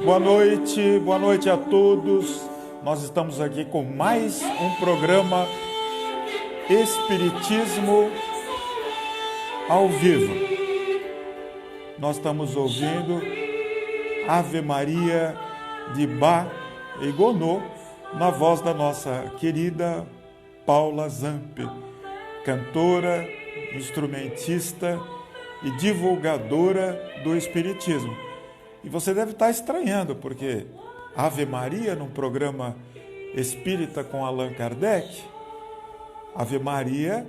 Boa noite a todos. Nós estamos aqui com mais um programa Espiritismo ao vivo. Nós estamos ouvindo Ave Maria de Bach e Gounod na voz da nossa querida Paula Zampe, cantora, instrumentista e divulgadora do Espiritismo. E você deve estar estranhando, porque Ave Maria, num programa espírita com Allan Kardec, Ave Maria,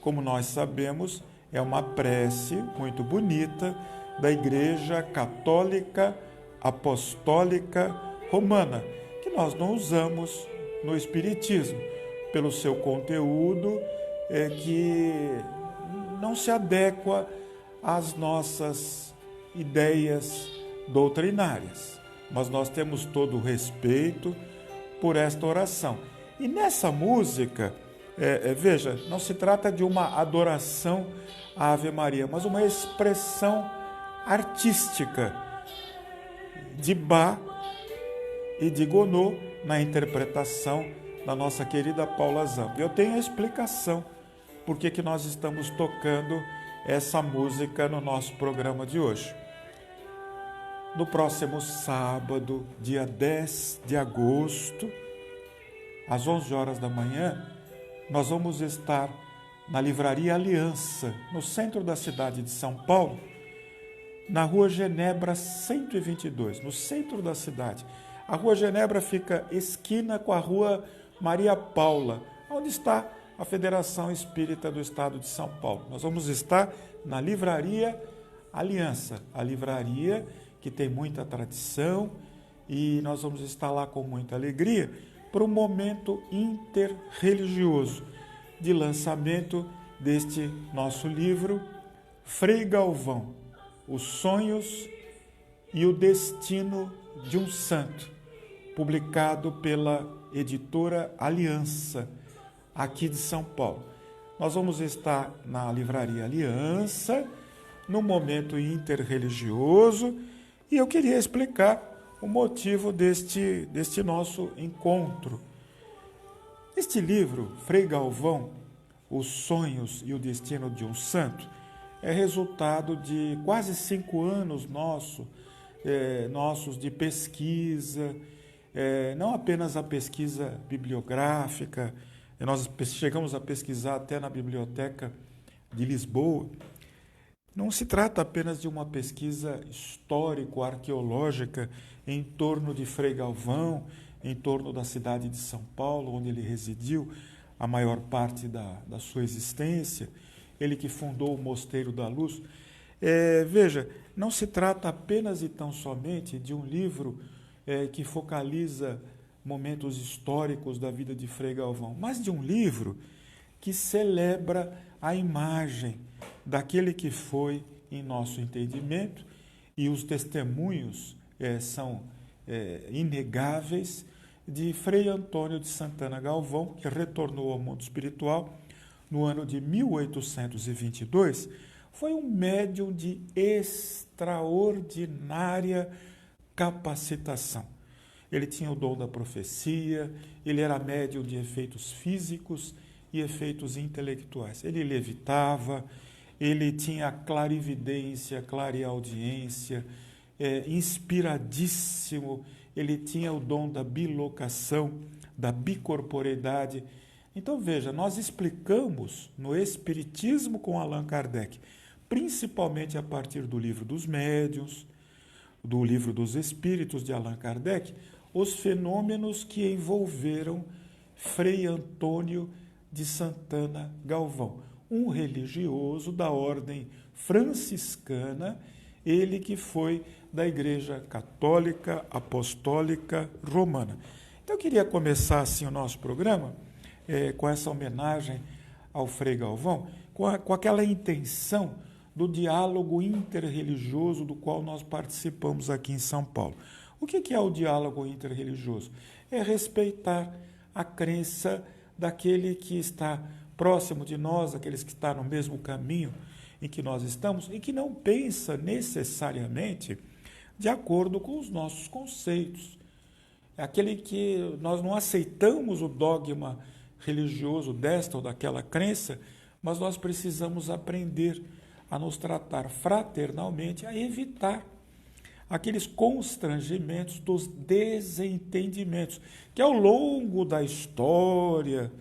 como nós sabemos, é uma prece muito bonita da Igreja Católica Apostólica Romana, que nós não usamos no Espiritismo, pelo seu conteúdo que não se adequa às nossas ideias doutrinárias, mas nós temos todo o respeito por esta oração. E nessa música, veja, não se trata de uma adoração à Ave Maria, mas uma expressão artística de Bach e de Gounod na interpretação da nossa querida Paula Zampe. Eu tenho a explicação por que nós estamos tocando essa música no nosso programa de hoje. No próximo sábado, dia 10 de agosto, às 11 horas da manhã, nós vamos estar na Livraria Aliança, no centro da cidade de São Paulo, na Rua Genebra 122, no centro da cidade. A Rua Genebra fica esquina com a Rua Maria Paula, onde está a Federação Espírita do Estado de São Paulo. Nós vamos estar na Livraria Aliança, a livraria que tem muita tradição, e nós vamos estar lá com muita alegria para um momento interreligioso de lançamento deste nosso livro, Frei Galvão, Os Sonhos e o Destino de um Santo, publicado pela editora Aliança, aqui de São Paulo. Nós vamos estar na Livraria Aliança, no momento interreligioso, e eu queria explicar o motivo deste nosso encontro. Este livro, Frei Galvão, Os Sonhos e o Destino de um Santo, é resultado de quase 5 anos nossos de pesquisa, não apenas a pesquisa bibliográfica, nós chegamos a pesquisar até na Biblioteca de Lisboa. Não se trata apenas de uma pesquisa histórico-arqueológica em torno de Frei Galvão, em torno da cidade de São Paulo, onde ele residiu a maior parte da sua existência, ele que fundou o Mosteiro da Luz. Veja, não se trata apenas e tão somente de um livro que focaliza momentos históricos da vida de Frei Galvão, mas de um livro que celebra a imagem daquele que foi, em nosso entendimento, e os testemunhos são inegáveis, de Frei Antônio de Santana Galvão, que retornou ao mundo espiritual no ano de 1822, foi um médium de extraordinária capacitação. Ele tinha o dom da profecia, ele era médium de efeitos físicos e efeitos intelectuais. Ele levitava, ele tinha clarividência, clareaudiência, inspiradíssimo, ele tinha o dom da bilocação, da bicorporeidade. Então, veja, nós explicamos no Espiritismo com Allan Kardec, principalmente a partir do Livro dos Médiuns, do Livro dos Espíritos de Allan Kardec, os fenômenos que envolveram Frei Antônio de Santana Galvão, um religioso da ordem franciscana, ele que foi da Igreja Católica Apostólica Romana. Então eu queria começar assim o nosso programa com essa homenagem ao Frei Galvão, com aquela intenção do diálogo interreligioso do qual nós participamos aqui em São Paulo. O que é o diálogo interreligioso? É respeitar a crença daquele que está próximo de nós, aqueles que estão no mesmo caminho em que nós estamos, e que não pensa necessariamente de acordo com os nossos conceitos. É aquele que nós não aceitamos o dogma religioso desta ou daquela crença, mas nós precisamos aprender a nos tratar fraternalmente, a evitar aqueles constrangimentos dos desentendimentos, que ao longo da história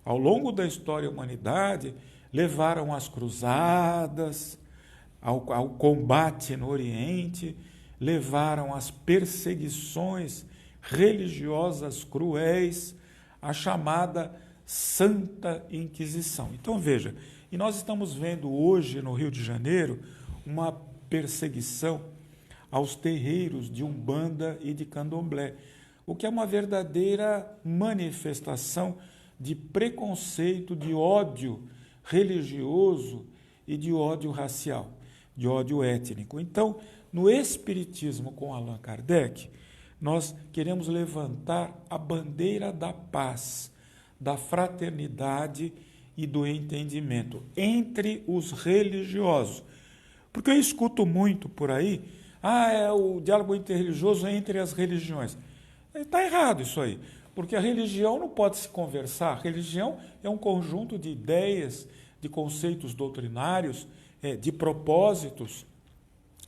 da humanidade, levaram às cruzadas, ao combate no Oriente, levaram às perseguições religiosas cruéis, a chamada Santa Inquisição. Então veja, e nós estamos vendo hoje no Rio de Janeiro uma perseguição aos terreiros de Umbanda e de Candomblé, o que é uma verdadeira manifestação de preconceito, de ódio religioso e de ódio racial, de ódio étnico. Então, no Espiritismo com Allan Kardec, nós queremos levantar a bandeira da paz, da fraternidade e do entendimento entre os religiosos. Porque eu escuto muito por aí, é o diálogo interreligioso entre as religiões. Está errado isso aí, porque a religião não pode se conversar. A religião é um conjunto de ideias, de conceitos doutrinários, de propósitos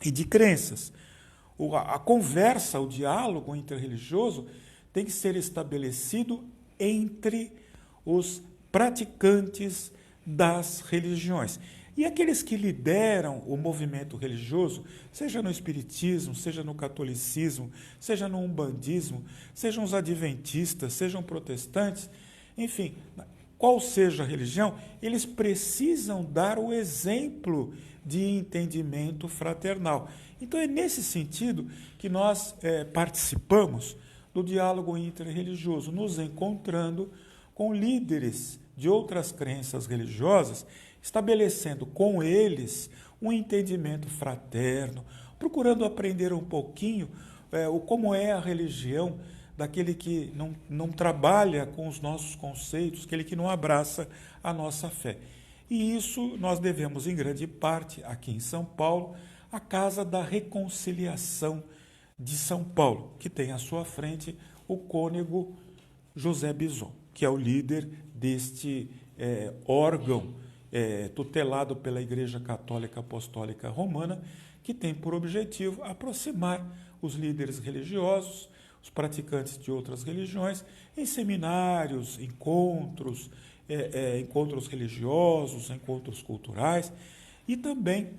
e de crenças. A conversa, o diálogo interreligioso tem que ser estabelecido entre os praticantes das religiões. E aqueles que lideram o movimento religioso, seja no espiritismo, seja no catolicismo, seja no umbandismo, sejam os adventistas, sejam protestantes, enfim, qual seja a religião, eles precisam dar o exemplo de entendimento fraternal. Então é nesse sentido que nós participamos do diálogo interreligioso, nos encontrando com líderes de outras crenças religiosas, estabelecendo com eles um entendimento fraterno, procurando aprender um pouquinho como é a religião daquele que não trabalha com os nossos conceitos, aquele que não abraça a nossa fé. E isso nós devemos, em grande parte, aqui em São Paulo, à Casa da Reconciliação de São Paulo, que tem à sua frente o cônego José Bison, que é o líder deste órgão tutelado pela Igreja Católica Apostólica Romana, que tem por objetivo aproximar os líderes religiosos, os praticantes de outras religiões, em seminários, encontros, encontros religiosos, encontros culturais, e também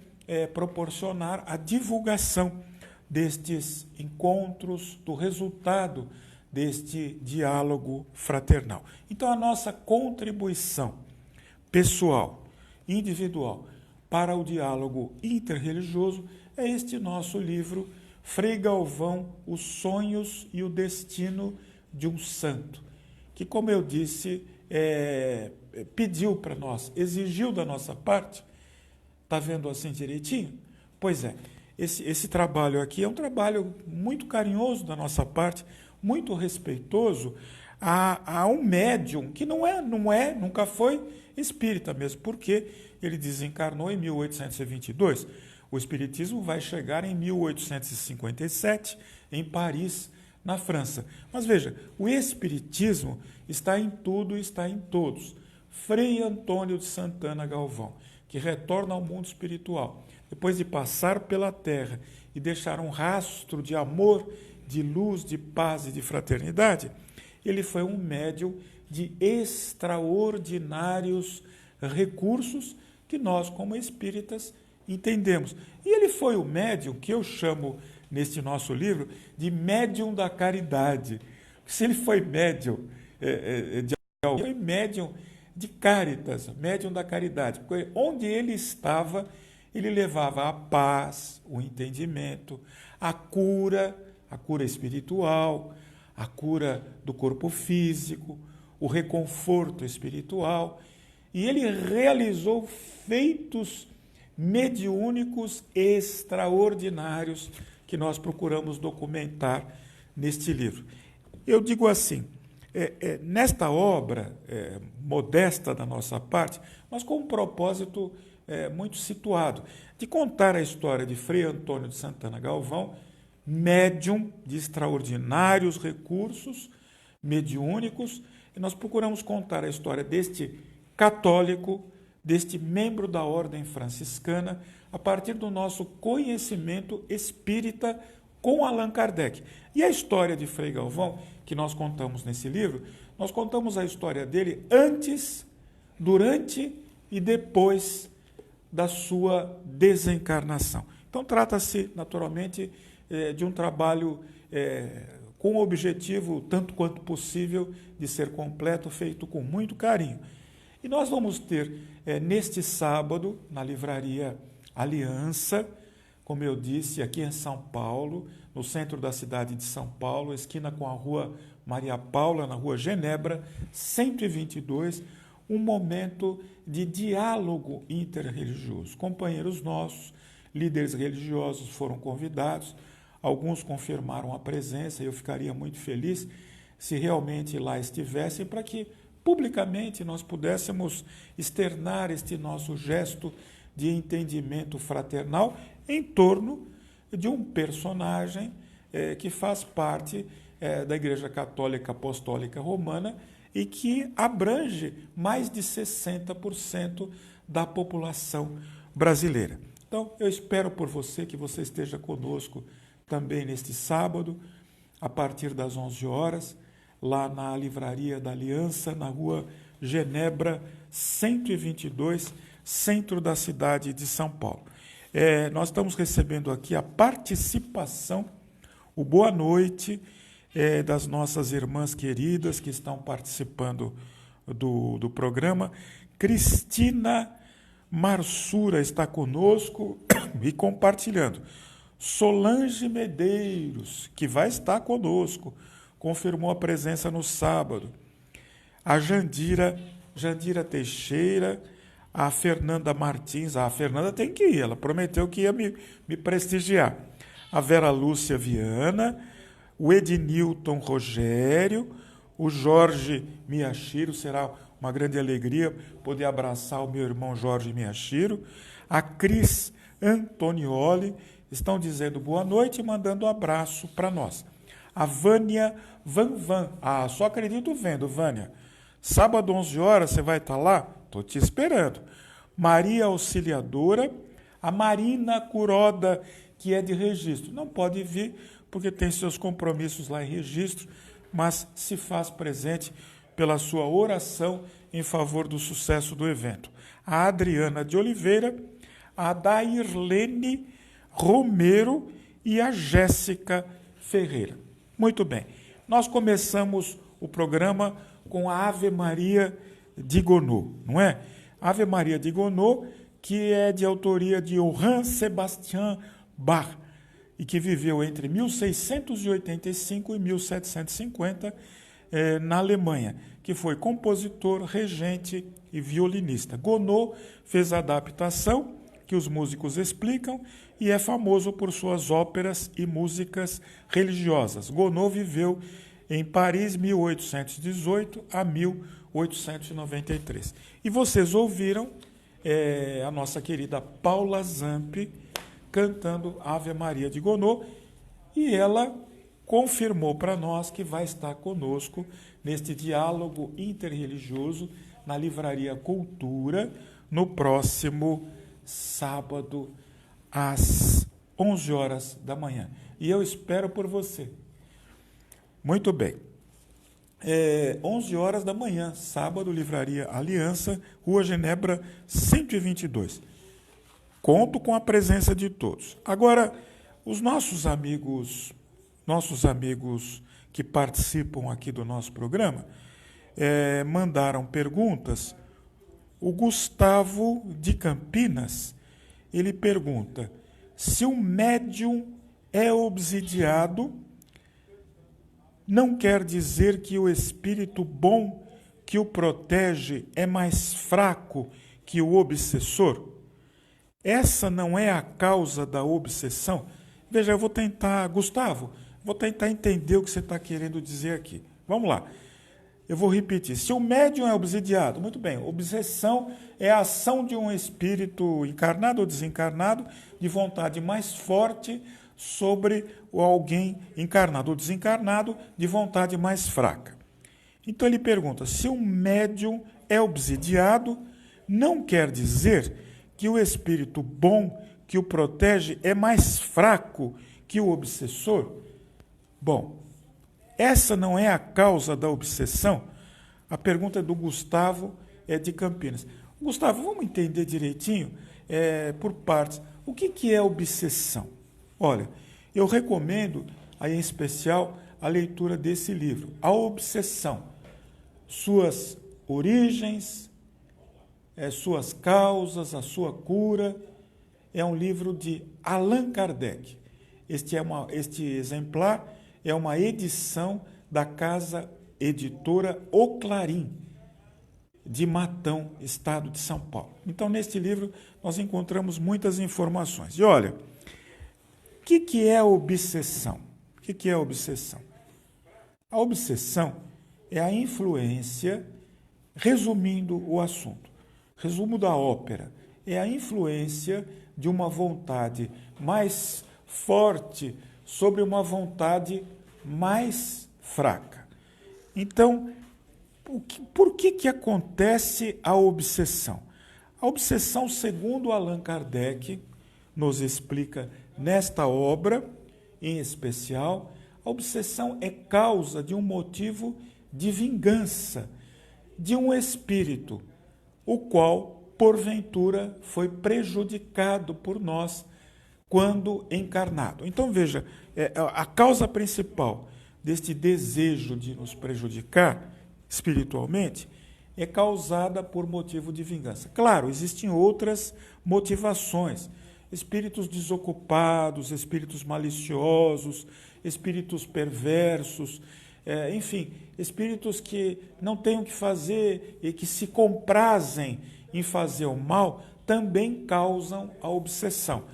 proporcionar a divulgação destes encontros, do resultado deste diálogo fraternal. Então, a nossa contribuição pessoal, individual, para o diálogo interreligioso é este nosso livro, Frei Galvão, Os Sonhos e o Destino de um Santo, que, como eu disse, pediu para nós, exigiu da nossa parte. Está vendo assim direitinho? Pois é, esse trabalho aqui é um trabalho muito carinhoso da nossa parte, muito respeitoso a um médium que nunca foi espírita mesmo, porque ele desencarnou em 1822. O espiritismo vai chegar em 1857, em Paris, na França. Mas veja, o espiritismo está em tudo e está em todos. Frei Antônio de Santana Galvão, que retorna ao mundo espiritual, depois de passar pela terra e deixar um rastro de amor, de luz, de paz e de fraternidade, ele foi um médium de extraordinários recursos que nós, como espíritas, entendemos. E ele foi o médium que eu chamo, neste nosso livro, de médium da caridade. Se ele foi médium foi médium de caritas, médium da caridade, porque onde ele estava, ele levava a paz, o entendimento, a cura espiritual, a cura do corpo físico, o reconforto espiritual, e ele realizou feitos mediúnicos extraordinários que nós procuramos documentar neste livro. Eu digo assim, nesta obra modesta da nossa parte, mas com um propósito muito situado, de contar a história de Frei Antônio de Santana Galvão, médium de extraordinários recursos mediúnicos, e nós procuramos contar a história deste católico, deste membro da ordem franciscana, a partir do nosso conhecimento espírita com Allan Kardec. E a história de Frei Galvão, que nós contamos nesse livro, nós contamos a história dele antes, durante e depois da sua desencarnação. Então, trata-se, naturalmente, de um trabalho com o objetivo, tanto quanto possível, de ser completo, feito com muito carinho. E nós vamos ter, neste sábado, na livraria Aliança, como eu disse, aqui em São Paulo, no centro da cidade de São Paulo, esquina com a rua Maria Paula, na rua Genebra, 122, um momento de diálogo interreligioso. Companheiros nossos, líderes religiosos foram convidados, alguns confirmaram a presença, e eu ficaria muito feliz se realmente lá estivessem, para que publicamente nós pudéssemos externar este nosso gesto de entendimento fraternal em torno de um personagem que faz parte da Igreja Católica Apostólica Romana e que abrange mais de 60% da população brasileira. Então, eu espero por você que você esteja conosco também neste sábado, a partir das 11 horas, lá na Livraria da Aliança, na rua Genebra 122, centro da cidade de São Paulo. Nós estamos recebendo aqui a participação, o boa noite das nossas irmãs queridas que estão participando do programa. Cristina Marsura está conosco e compartilhando. Solange Medeiros, que vai estar conosco, confirmou a presença no sábado. A Jandira Teixeira, a Fernanda Martins, a Fernanda tem que ir, ela prometeu que ia me prestigiar. A Vera Lúcia Viana, o Ednilton Rogério, o Jorge Miyashiro, será uma grande alegria poder abraçar o meu irmão Jorge Miyashiro. A Cris Antonioli, estão dizendo boa noite e mandando um abraço para nós. A Vânia Van, só acredito vendo, Vânia. Sábado, 11 horas, você vai estar lá? Estou te esperando. Maria Auxiliadora, a Marina Curoda, que é de Registro. Não pode vir, porque tem seus compromissos lá em Registro, mas se faz presente pela sua oração em favor do sucesso do evento. A Adriana de Oliveira, a Dairlene Romero e a Jéssica Ferreira. Muito bem, nós começamos o programa com a Ave Maria de Gounod, não é? Ave Maria de Gounod, que é de autoria de Johann Sebastian Bach, e que viveu entre 1685 e 1750 na Alemanha, que foi compositor, regente e violinista. Gounod fez a adaptação, que os músicos explicam, e é famoso por suas óperas e músicas religiosas. Gounod viveu em Paris, 1818 a 1893. E vocês ouviram a nossa querida Paula Zampi cantando Ave Maria de Gounod, e ela confirmou para nós que vai estar conosco neste diálogo interreligioso na Livraria Cultura, no próximo sábado, às 11 horas da manhã. E eu espero por você. Muito bem. 11 horas da manhã, sábado, Livraria Aliança, Rua Genebra 122. Conto com a presença de todos. Agora, os nossos amigos que participam aqui do nosso programa mandaram perguntas. O Gustavo de Campinas, ele pergunta: se o médium é obsidiado, não quer dizer que o espírito bom que o protege é mais fraco que o obsessor? Essa não é a causa da obsessão? Veja, eu vou tentar, Gustavo, vou tentar entender o que você está querendo dizer aqui. Vamos lá. Eu vou repetir. Se o médium é obsidiado, muito bem, obsessão é a ação de um espírito encarnado ou desencarnado de vontade mais forte sobre o alguém encarnado ou desencarnado de vontade mais fraca. Então ele pergunta, se um médium é obsidiado, não quer dizer que o espírito bom que o protege é mais fraco que o obsessor? Bom, essa não é a causa da obsessão? A pergunta é do Gustavo, de Campinas. Gustavo, vamos entender direitinho, por partes. O que é obsessão? Olha, eu recomendo, aí em especial, a leitura desse livro, A Obsessão, suas origens, suas causas, a sua cura. É um livro de Allan Kardec. Este exemplar é uma edição da casa editora O Clarim, de Matão, estado de São Paulo. Então, neste livro, nós encontramos muitas informações. E olha, o que é obsessão? O que é obsessão? A obsessão é a influência, resumindo o assunto, resumo da ópera, é a influência de uma vontade mais forte sobre uma vontade mais fraca. Então, por que acontece a obsessão? A obsessão, segundo Allan Kardec, nos explica nesta obra, em especial, a obsessão é causa de um motivo de vingança, de um espírito, o qual, porventura, foi prejudicado por nós quando encarnado. Então, veja, a causa principal deste desejo de nos prejudicar espiritualmente é causada por motivo de vingança. Claro, existem outras motivações, espíritos desocupados, espíritos maliciosos, espíritos perversos, enfim, espíritos que não têm o que fazer e que se comprazem em fazer o mal, também causam a obsessão.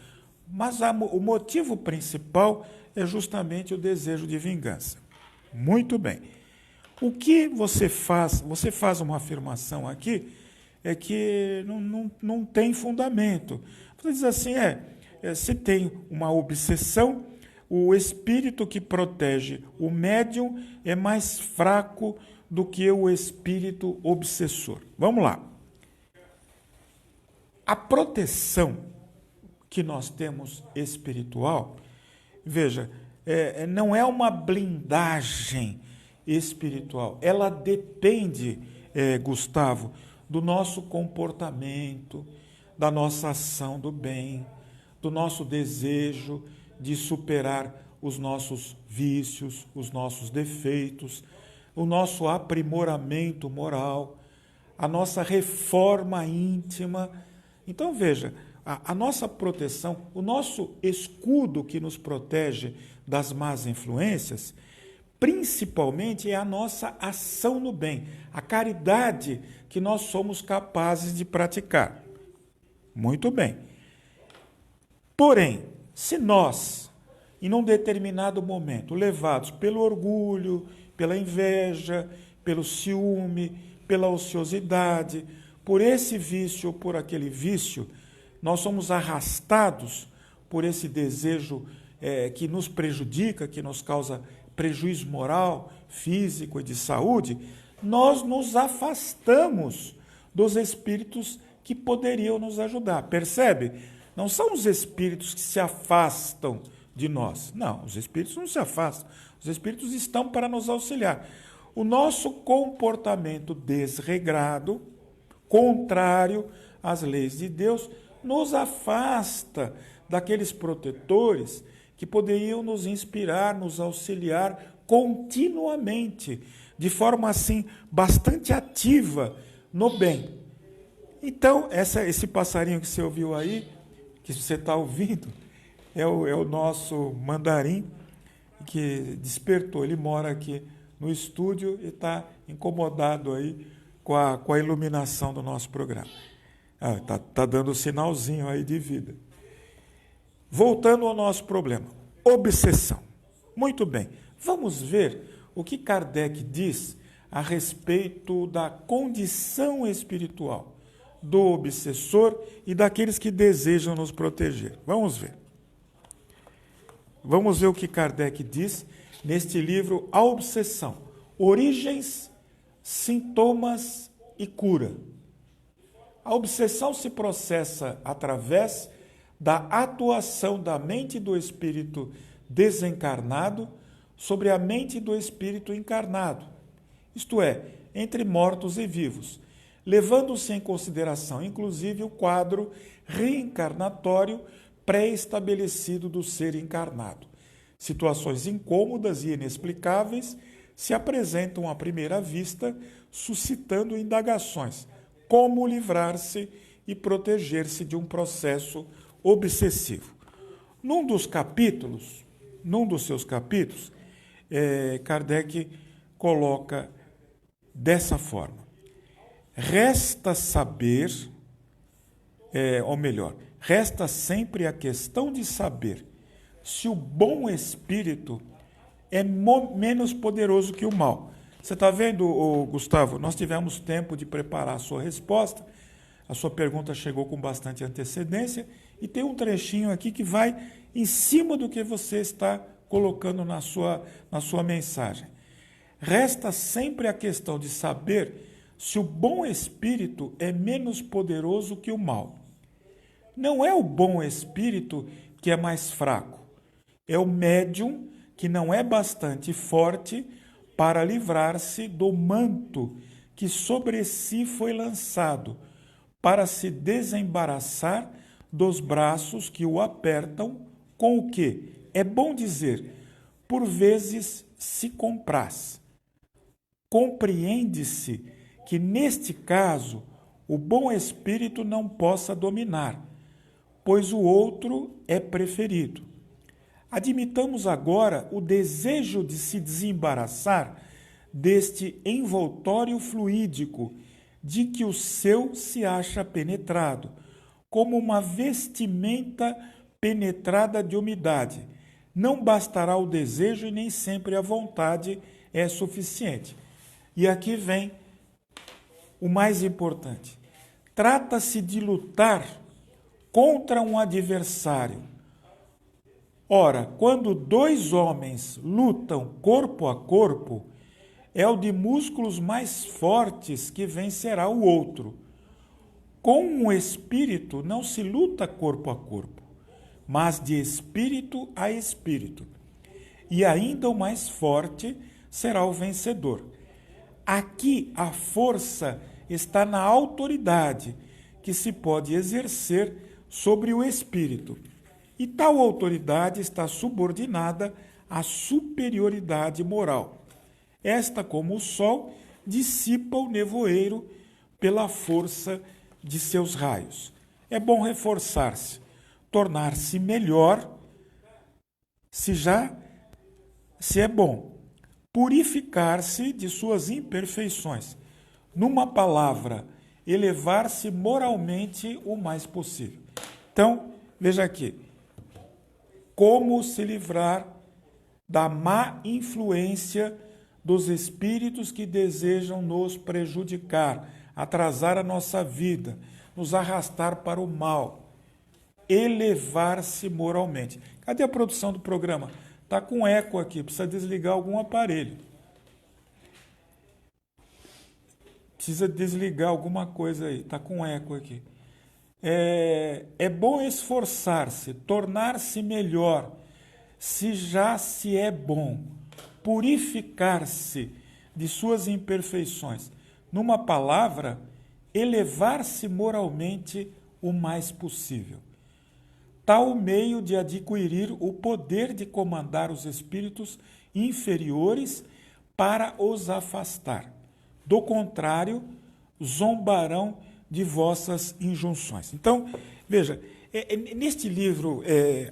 Mas o motivo principal é justamente o desejo de vingança. Muito bem. O que você faz? Você faz uma afirmação aqui, que não tem fundamento. Você diz assim, se tem uma obsessão, o espírito que protege o médium é mais fraco do que o espírito obsessor. Vamos lá. A proteção que nós temos espiritual, veja, não é uma blindagem espiritual. Ela depende, Gustavo, do nosso comportamento, da nossa ação do bem, do nosso desejo de superar os nossos vícios, os nossos defeitos, o nosso aprimoramento moral, a nossa reforma íntima. Então, veja, a nossa proteção, o nosso escudo que nos protege das más influências, principalmente é a nossa ação no bem, a caridade que nós somos capazes de praticar. Muito bem. Porém, se nós, em um determinado momento, levados pelo orgulho, pela inveja, pelo ciúme, pela ociosidade, por esse vício ou por aquele vício, nós somos arrastados por esse desejo que nos prejudica, que nos causa prejuízo moral, físico e de saúde, nós nos afastamos dos espíritos que poderiam nos ajudar. Percebe? Não são os espíritos que se afastam de nós. Não, os espíritos não se afastam. Os espíritos estão para nos auxiliar. O nosso comportamento desregrado, contrário às leis de Deus, nos afasta daqueles protetores que poderiam nos inspirar, nos auxiliar continuamente, de forma assim bastante ativa no bem. Então, esse passarinho que você ouviu aí, que você está ouvindo, é o nosso mandarim que despertou. Ele mora aqui no estúdio e está incomodado aí com a iluminação do nosso programa. Tá dando sinalzinho aí de vida. Voltando ao nosso problema, obsessão. Muito bem, vamos ver o que Kardec diz a respeito da condição espiritual do obsessor e daqueles que desejam nos proteger. Vamos ver. vamos ver o que Kardec diz neste livro A Obsessão, Origens, Sintomas e Cura. A obsessão se processa através da atuação da mente do espírito desencarnado sobre a mente do espírito encarnado, isto é, entre mortos e vivos, levando-se em consideração, inclusive, o quadro reencarnatório pré-estabelecido do ser encarnado. Situações incômodas e inexplicáveis se apresentam à primeira vista, suscitando indagações. Como livrar-se e proteger-se de um processo obsessivo. Num dos seus capítulos, Kardec coloca dessa forma: resta saber, resta sempre a questão de saber se o bom espírito é menos poderoso que o mal. Você está vendo, Gustavo? Nós tivemos tempo de preparar a sua resposta. A sua pergunta chegou com bastante antecedência e tem um trechinho aqui que vai em cima do que você está colocando na sua mensagem. Resta sempre a questão de saber se o bom espírito é menos poderoso que o mal. Não é o bom espírito que é mais fraco, é o médium que não é bastante forte para livrar-se do manto que sobre si foi lançado, para se desembaraçar dos braços que o apertam, com o que, é bom dizer, por vezes se compraz. Compreende-se que, neste caso, o bom espírito não possa dominar, pois o outro é preferido. Admitamos agora o desejo de se desembaraçar deste envoltório fluídico de que o seu se acha penetrado, como uma vestimenta penetrada de umidade. Não bastará o desejo e nem sempre a vontade é suficiente. E aqui vem o mais importante. Trata-se de lutar contra um adversário. Ora, quando dois homens lutam corpo a corpo, é o de músculos mais fortes que vencerá o outro. Com um espírito não se luta corpo a corpo, mas de espírito a espírito. E ainda o mais forte será o vencedor. Aqui a força está na autoridade que se pode exercer sobre o espírito. E tal autoridade está subordinada à superioridade moral. Esta, como o sol, dissipa o nevoeiro pela força de seus raios. É bom reforçar-se, tornar-se melhor, se é bom, purificar-se de suas imperfeições. Numa palavra, elevar-se moralmente o mais possível. Então, veja aqui, como se livrar da má influência dos espíritos que desejam nos prejudicar, atrasar a nossa vida, nos arrastar para o mal, elevar-se moralmente. Cadê a produção do programa? Está com eco aqui, precisa desligar algum aparelho. Precisa desligar alguma coisa aí, está com eco aqui. É bom esforçar-se, tornar-se melhor, se já se é bom, purificar-se de suas imperfeições. Numa palavra, elevar-se moralmente o mais possível. Tal meio de adquirir o poder de comandar os espíritos inferiores para os afastar. Do contrário, zombarão de vossas injunções. Então, veja, neste livro,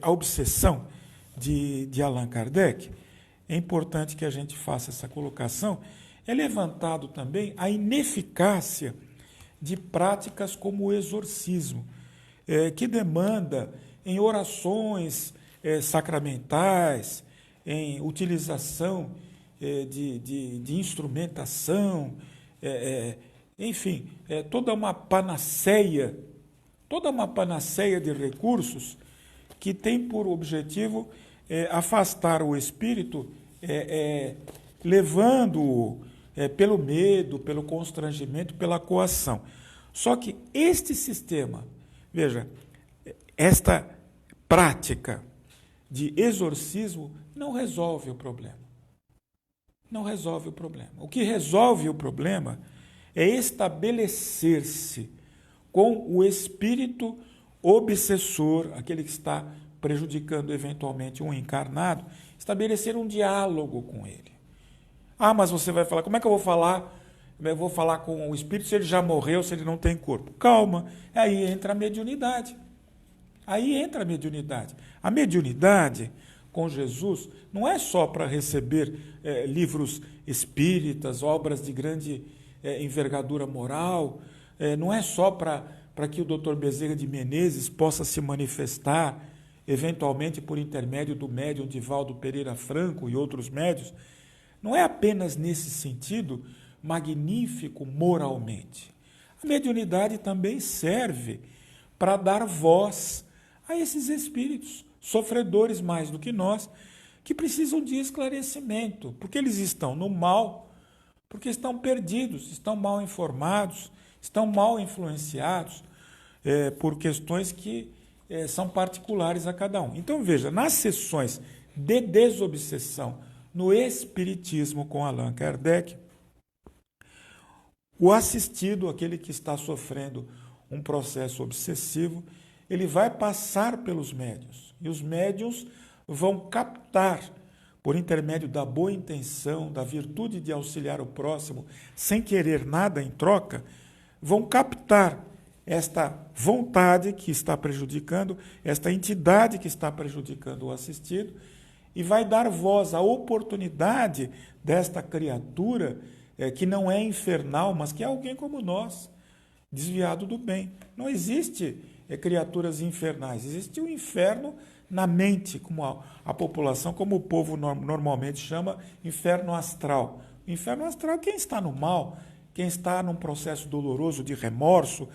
A Obsessão, de Allan Kardec, é importante que a gente faça essa colocação, é levantado também a ineficácia de práticas como o exorcismo, que demanda em orações sacramentais, em utilização de instrumentação, enfim, toda uma panaceia de recursos que tem por objetivo afastar o espírito, levando-o pelo medo, pelo constrangimento, pela coação. Só que este sistema, veja, esta prática de exorcismo não resolve o problema. Não resolve o problema. O que resolve o problema é estabelecer-se com o espírito obsessor, aquele que está prejudicando eventualmente um encarnado, estabelecer um diálogo com ele. Mas você vai falar, como é que eu vou falar? Eu vou falar com o espírito se ele já morreu, se ele não tem corpo. Calma, aí entra a mediunidade. A mediunidade com Jesus não é só para receber livros espíritas, obras de grande envergadura moral, não é só para que o Dr. Bezerra de Menezes possa se manifestar, eventualmente por intermédio do médium Divaldo Pereira Franco e outros médiuns. Não é apenas nesse sentido magnífico moralmente. A mediunidade também serve para dar voz a esses espíritos, sofredores mais do que nós, que precisam de esclarecimento, porque eles estão no mal, porque estão perdidos, estão mal informados, estão mal influenciados por questões que são particulares a cada um. Então, veja, nas sessões de desobsessão no Espiritismo com Allan Kardec, o assistido, aquele que está sofrendo um processo obsessivo, ele vai passar pelos médiuns, e os médiuns vão captar, por intermédio da boa intenção, da virtude de auxiliar o próximo, sem querer nada em troca, vão captar esta vontade que está prejudicando, esta entidade que está prejudicando o assistido, e vai dar voz à oportunidade desta criatura, que não é infernal, mas que é alguém como nós, desviado do bem. Não existe criaturas infernais, existe o inferno na mente, como a população, como o povo normalmente chama, inferno astral. O inferno astral é quem está no mal, quem está num processo doloroso de remorso,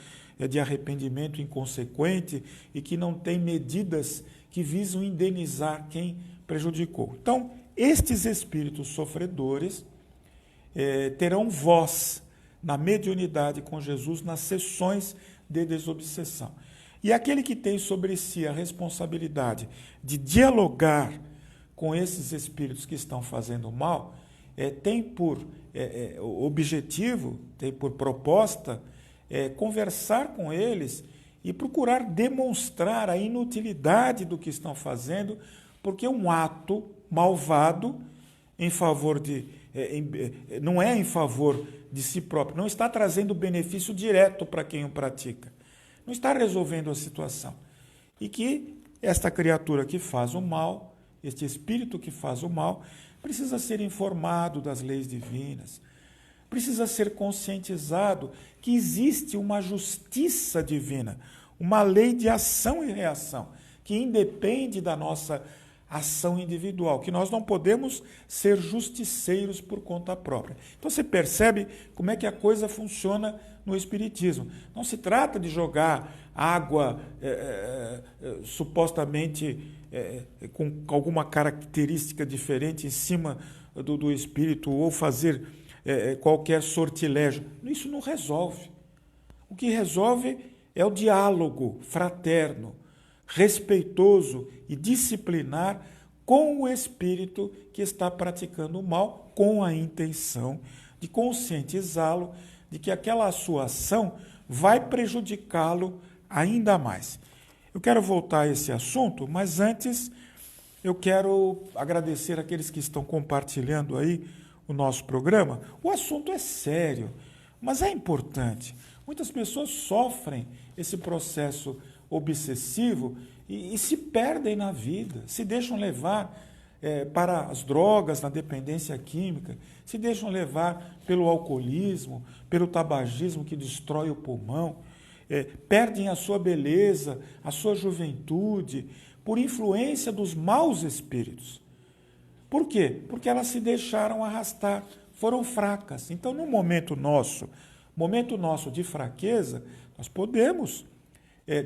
de arrependimento inconsequente e que não tem medidas que visam indenizar quem prejudicou. Então, estes espíritos sofredores terão voz na mediunidade com Jesus nas sessões de desobsessão. E aquele que tem sobre si a responsabilidade de dialogar com esses espíritos que estão fazendo mal, tem por objetivo, tem por proposta, conversar com eles e procurar demonstrar a inutilidade do que estão fazendo, porque um ato malvado em favor não é em favor de si próprio, não está trazendo benefício direto para quem o pratica, não está resolvendo a situação. E que esta criatura que faz o mal, este espírito que faz o mal, precisa ser informado das leis divinas, precisa ser conscientizado que existe uma justiça divina, uma lei de ação e reação, que independe da nossa ação individual, que nós não podemos ser justiceiros por conta própria. Então você percebe como é que a coisa funciona no Espiritismo. Não se trata de jogar água supostamente com alguma característica diferente em cima do espírito ou fazer qualquer sortilégio. Isso não resolve. O que resolve é o diálogo fraterno, respeitoso e disciplinar com o espírito que está praticando o mal, com a intenção de conscientizá-lo de que aquela sua ação vai prejudicá-lo ainda mais. Eu quero voltar a esse assunto, mas antes eu quero agradecer aqueles que estão compartilhando aí o nosso programa. O assunto é sério, mas é importante. Muitas pessoas sofrem esse processo obsessivo e se perdem na vida, se deixam levar para as drogas, na dependência química, se deixam levar pelo alcoolismo, pelo tabagismo que destrói o pulmão, perdem a sua beleza, a sua juventude, por influência dos maus espíritos. Por quê? Porque elas se deixaram arrastar, foram fracas. Então, no momento nosso de fraqueza, nós podemos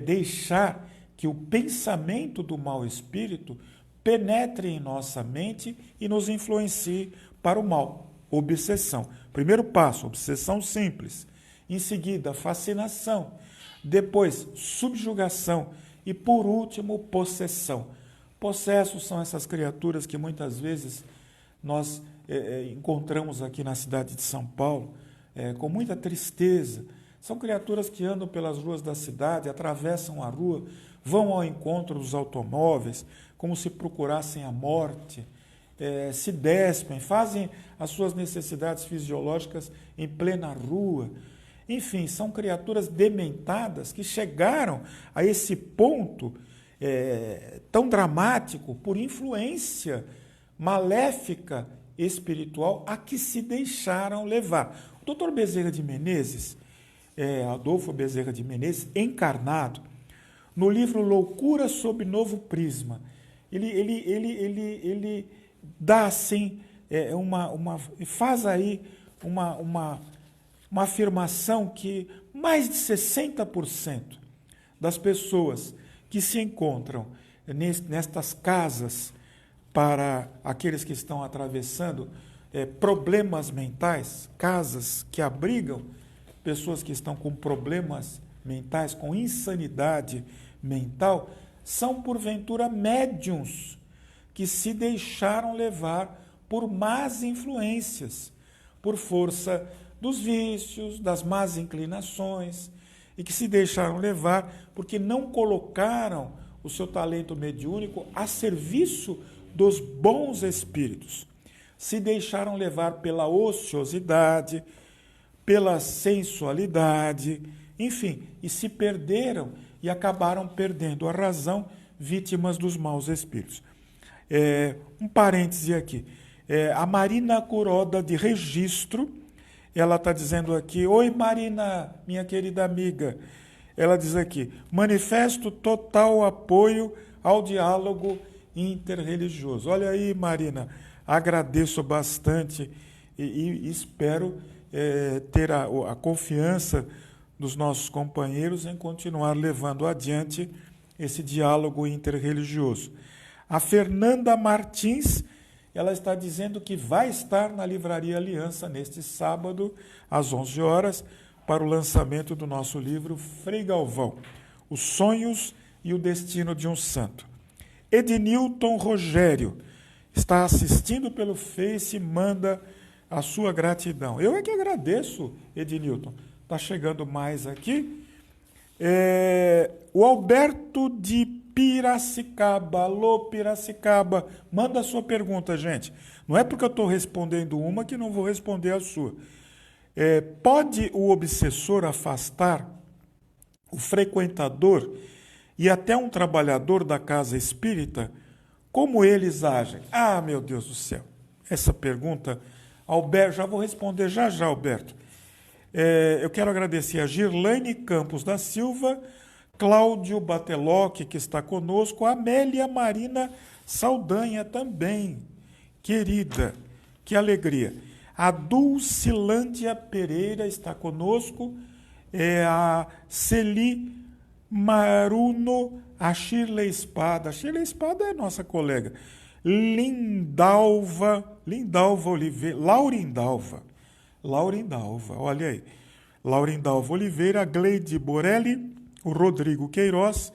deixar que o pensamento do mau espírito penetre em nossa mente e nos influencie para o mal. Obsessão. Primeiro passo, obsessão simples. Em seguida, fascinação. Depois, subjugação. E por último, possessão. Possessos são essas criaturas que muitas vezes nós encontramos aqui na cidade de São Paulo, com muita tristeza. São criaturas que andam pelas ruas da cidade, atravessam a rua, vão ao encontro dos automóveis, como se procurassem a morte, se despem, fazem as suas necessidades fisiológicas em plena rua. Enfim, são criaturas dementadas que chegaram a esse ponto tão dramático por influência maléfica espiritual a que se deixaram levar. O Dr. Bezerra de Menezes, Adolfo Bezerra de Menezes, encarnado, no livro Loucura sob Novo Prisma, ele dá assim, faz aí uma afirmação que mais de 60% das pessoas que se encontram nestas casas para aqueles que estão atravessando problemas mentais, casas que abrigam pessoas que estão com problemas mentais, com insanidade mental, são porventura médiuns que se deixaram levar por más influências, por força dos vícios, das más inclinações, e que se deixaram levar porque não colocaram o seu talento mediúnico a serviço dos bons espíritos. Se deixaram levar pela ociosidade, pela sensualidade, enfim, e se perderam e acabaram perdendo a razão, vítimas dos maus espíritos. Um parêntese aqui. A Marina Kuroda, de Registro, ela está dizendo aqui: oi Marina, minha querida amiga. Ela diz aqui: manifesto total apoio ao diálogo interreligioso. Olha aí, Marina, agradeço bastante e espero ter a confiança dos nossos companheiros em continuar levando adiante esse diálogo interreligioso. A Fernanda Martins, ela está dizendo que vai estar na Livraria Aliança neste sábado, às 11 horas, para o lançamento do nosso livro Frei Galvão, Os Sonhos e o Destino de um Santo. Ednilton Rogério está assistindo pelo Face e manda a sua gratidão. Eu é que agradeço, Ednilton. Está chegando mais aqui. O Alberto de Piracicaba. Alô, Piracicaba. Manda a sua pergunta, gente. Não é porque eu estou respondendo uma que não vou responder a sua. Pode o obsessor afastar o frequentador e até um trabalhador da casa espírita? Como eles agem? Ah, meu Deus do céu. Essa pergunta, Alberto, já vou responder já, Alberto. Eu quero agradecer a Girlaine Campos da Silva, Cláudio Batelocchi, que está conosco, a Amélia Marina Saldanha também, querida, que alegria. A Dulcilândia Pereira está conosco, a Celi Maruno, a Shirley Espada. A Shirley Espada é nossa colega. Lindalva Oliveira, Laurindalva, olha aí. Laurindalva Oliveira, a Gleide Borelli, o Rodrigo Queiroz,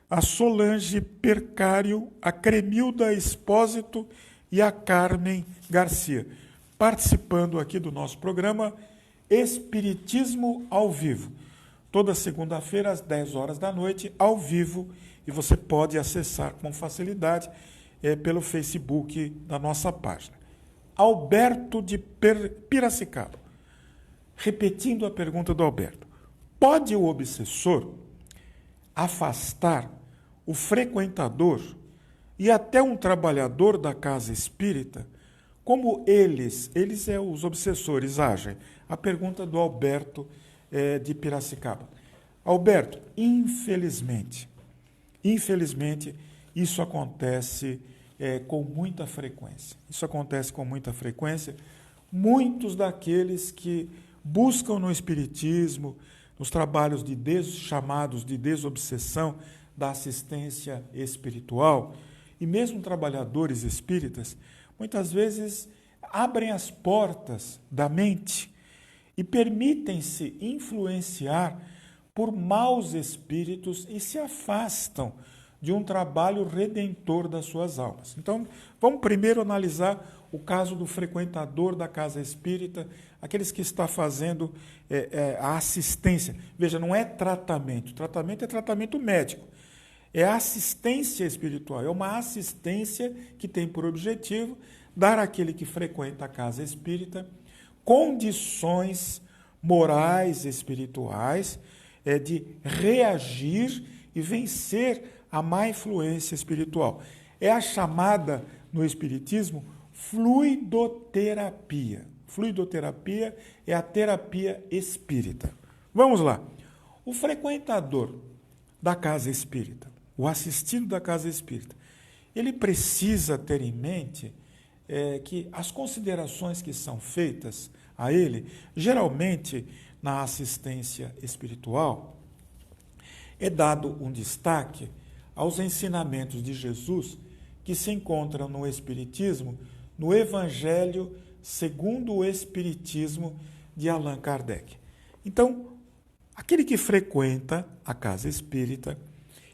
a Solange Percário, a Cremilda Espósito e a Carmen Garcia, participando aqui do nosso programa Espiritismo ao Vivo. Toda segunda-feira, às 10 horas da noite, ao vivo, e você pode acessar com facilidade pelo Facebook da nossa página. Alberto de Piracicaba. Repetindo a pergunta do Alberto. Pode o obsessor afastar o frequentador e até um trabalhador da casa espírita? Como eles os obsessores, agem? A pergunta do Alberto de Piracicaba. Alberto, infelizmente, isso acontece com muita frequência. Isso acontece com muita frequência. Muitos daqueles que buscam no espiritismo, nos trabalhos chamados de desobsessão, da assistência espiritual, e mesmo trabalhadores espíritas, muitas vezes abrem as portas da mente e permitem-se influenciar por maus espíritos e se afastam de um trabalho redentor das suas almas. Então, vamos primeiro analisar o caso do frequentador da casa espírita, aqueles que estão fazendo a assistência. Veja, não é tratamento. Tratamento é tratamento médico. É assistência espiritual. É uma assistência que tem por objetivo dar àquele que frequenta a casa espírita condições morais, espirituais, de reagir e vencer a má influência espiritual. É a chamada, no Espiritismo, fluidoterapia. Fluidoterapia é a terapia espírita. Vamos lá. O frequentador da casa espírita, o assistido da casa espírita, ele precisa ter em mente que as considerações que são feitas a ele, geralmente na assistência espiritual, é dado um destaque aos ensinamentos de Jesus que se encontram no Espiritismo, no Evangelho segundo o Espiritismo de Allan Kardec. Então, aquele que frequenta a casa espírita,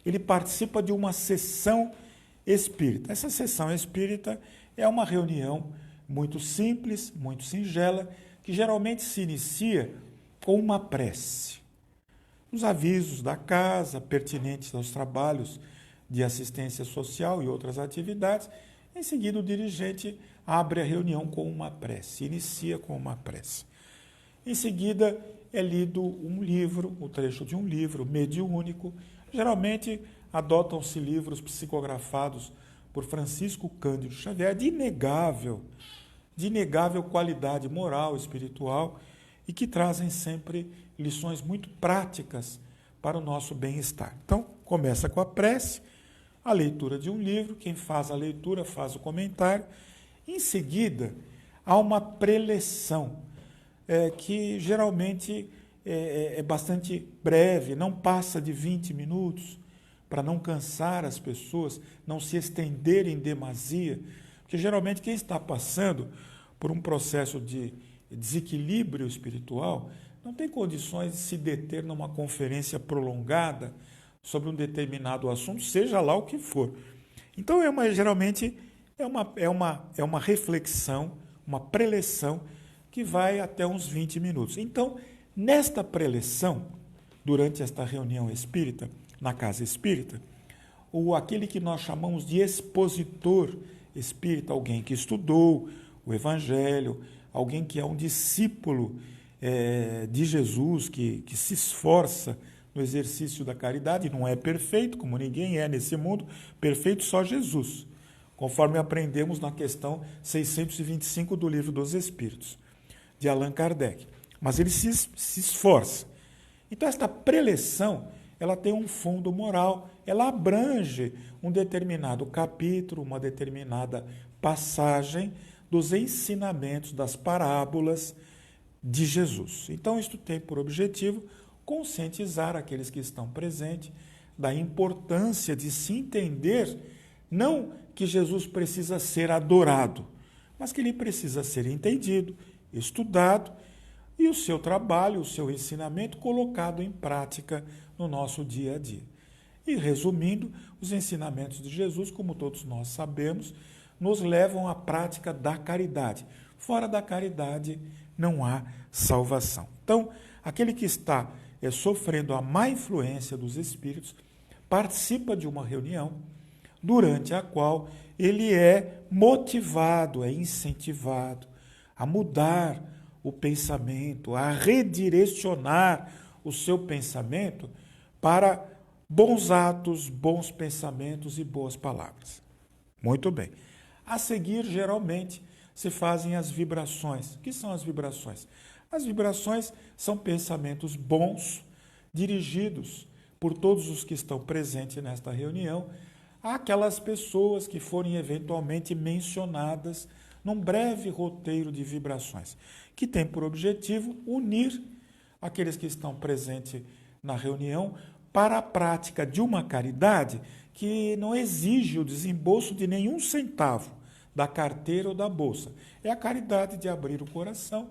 ele participa de uma sessão espírita. Essa sessão espírita é uma reunião muito simples, muito singela, que geralmente se inicia com uma prece. Os avisos da casa, pertinentes aos trabalhos de assistência social e outras atividades. Em seguida, o dirigente abre a reunião com uma prece, inicia com uma prece. Em seguida, é lido um livro, o trecho de um livro mediúnico. Geralmente, adotam-se livros psicografados por Francisco Cândido Xavier, de inegável qualidade moral, espiritual, e que trazem sempre lições muito práticas para o nosso bem-estar. Então, começa com a prece, a leitura de um livro, quem faz a leitura faz o comentário. Em seguida, há uma preleção, que geralmente é bastante breve, não passa de 20 minutos, para não cansar as pessoas, não se estenderem em demasia, porque geralmente quem está passando por um processo de desequilíbrio espiritual não tem condições de se deter numa conferência prolongada sobre um determinado assunto, seja lá o que for. Então, geralmente, é uma reflexão, uma preleção que vai até uns 20 minutos. Então, nesta preleção, durante esta reunião espírita, na casa espírita, aquele que nós chamamos de expositor espírita, alguém que estudou o Evangelho, alguém que é um discípulo de Jesus, que se esforça no exercício da caridade, não é perfeito, como ninguém é nesse mundo, perfeito só Jesus, conforme aprendemos na questão 625 do Livro dos Espíritos, de Allan Kardec. Mas ele se esforça. Então, esta preleção, ela tem um fundo moral, ela abrange um determinado capítulo, uma determinada passagem dos ensinamentos, das parábolas de Jesus. Então, isto tem por objetivo conscientizar aqueles que estão presentes da importância de se entender, não que Jesus precisa ser adorado, mas que ele precisa ser entendido, estudado, e o seu trabalho, o seu ensinamento colocado em prática no nosso dia a dia. E, resumindo, os ensinamentos de Jesus, como todos nós sabemos, nos levam à prática da caridade. Fora da caridade não há salvação. Então, aquele que está sofrendo a má influência dos espíritos participa de uma reunião durante a qual ele é motivado, é incentivado a mudar o pensamento, a redirecionar o seu pensamento para bons atos, bons pensamentos e boas palavras. Muito bem. A seguir, geralmente, se fazem as vibrações. O que são as vibrações? As vibrações são pensamentos bons, dirigidos por todos os que estão presentes nesta reunião, àquelas pessoas que forem eventualmente mencionadas num breve roteiro de vibrações, que tem por objetivo unir aqueles que estão presentes na reunião para a prática de uma caridade que não exige o desembolso de nenhum centavo da carteira ou da bolsa. É a caridade de abrir o coração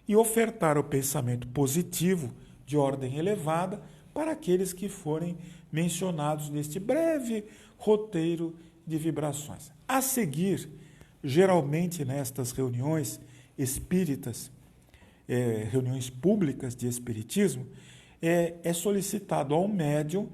e ofertar o pensamento positivo de ordem elevada para aqueles que forem mencionados neste breve roteiro de vibrações. A seguir, geralmente nestas reuniões espíritas, reuniões públicas de espiritismo, é solicitado a um médium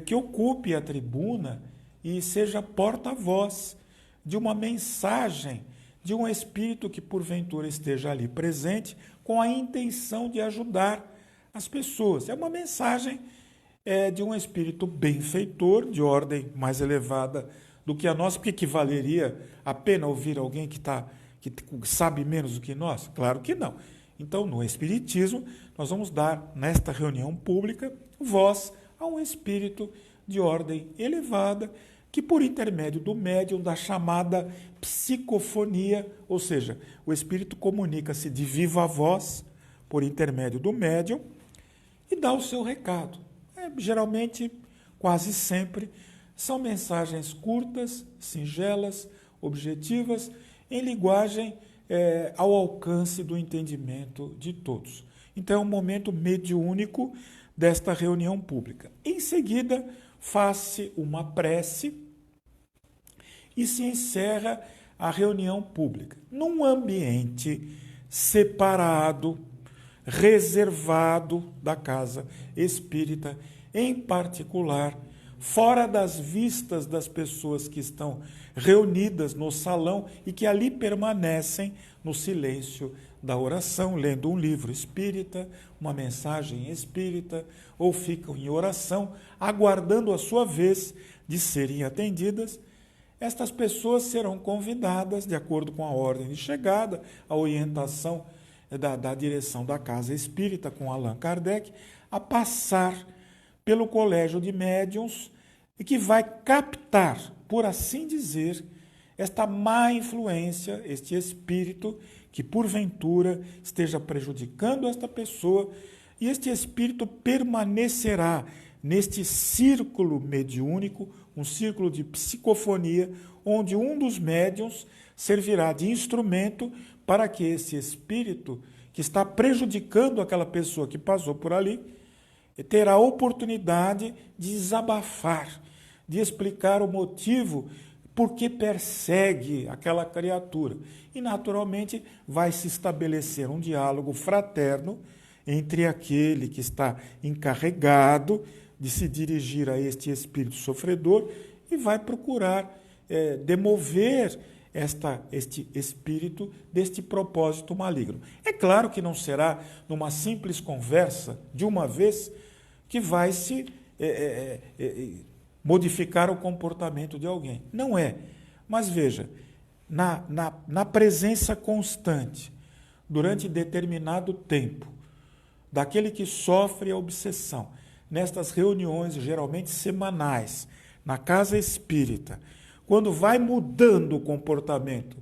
que ocupe a tribuna e seja porta-voz de uma mensagem de um espírito que porventura esteja ali presente com a intenção de ajudar as pessoas. É uma mensagem de um espírito benfeitor, de ordem mais elevada do que a nossa, porque que valeria a pena ouvir alguém que sabe menos do que nós? Claro que não. Então, no Espiritismo, nós vamos dar, nesta reunião pública, voz a um espírito de ordem elevada, que por intermédio do médium, da chamada psicofonia, ou seja, o espírito comunica-se de viva voz, por intermédio do médium, e dá o seu recado. Geralmente, quase sempre, são mensagens curtas, singelas, objetivas, em linguagem ao alcance do entendimento de todos. Então, é um momento mediúnico desta reunião pública. Em seguida, faz-se uma prece e se encerra a reunião pública, num ambiente separado, reservado da casa espírita, em particular, fora das vistas das pessoas que estão reunidas no salão e que ali permanecem no silêncio da oração, lendo um livro espírita, uma mensagem espírita, ou ficam em oração, aguardando a sua vez de serem atendidas. Estas pessoas serão convidadas, de acordo com a ordem de chegada, a orientação da direção da Casa Espírita, com Allan Kardec, a passar pelo colégio de médiuns e que vai captar, por assim dizer, esta má influência, este espírito que porventura esteja prejudicando esta pessoa, e este espírito permanecerá neste círculo mediúnico, um círculo de psicofonia, onde um dos médiuns servirá de instrumento para que esse espírito que está prejudicando aquela pessoa que passou por ali terá a oportunidade de desabafar, de explicar o motivo por que persegue aquela criatura. E, naturalmente, vai se estabelecer um diálogo fraterno entre aquele que está encarregado de se dirigir a este espírito sofredor e vai procurar demover este espírito deste propósito maligno. É claro que não será numa simples conversa, de uma vez, que vai se modificar o comportamento de alguém. Não é. Mas veja, na presença constante, durante determinado tempo, daquele que sofre a obsessão, nestas reuniões, geralmente semanais, na casa espírita, quando vai mudando o comportamento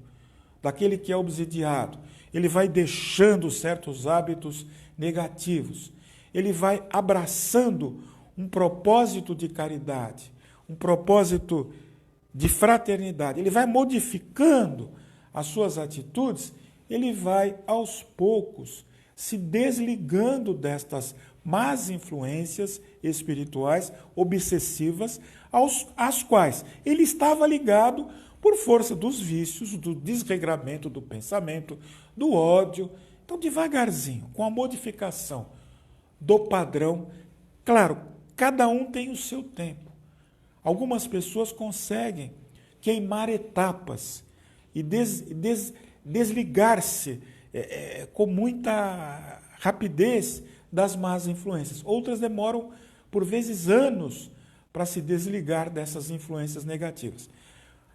daquele que é obsidiado, ele vai deixando certos hábitos negativos, ele vai abraçando um propósito de caridade, um propósito de fraternidade, ele vai modificando as suas atitudes, ele vai, aos poucos, se desligando destas más influências espirituais obsessivas às quais ele estava ligado por força dos vícios, do desregramento do pensamento, do ódio. Então, devagarzinho, com a modificação do padrão, claro, cada um tem o seu tempo. Algumas pessoas conseguem queimar etapas e desligar-se com muita rapidez das más influências. Outras demoram, por vezes, anos para se desligar dessas influências negativas.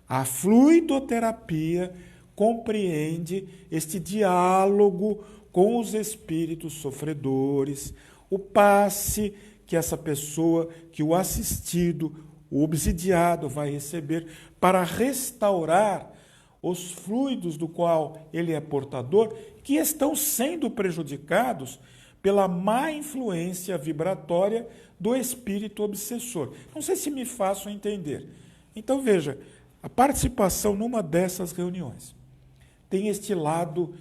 A fluidoterapia compreende este diálogo com os espíritos sofredores, o passe que essa pessoa, que o assistido, o obsidiado vai receber para restaurar os fluidos do qual ele é portador, que estão sendo prejudicados pela má influência vibratória do espírito obsessor. Não sei se me faço entender. Então, veja, a participação numa dessas reuniões tem este lado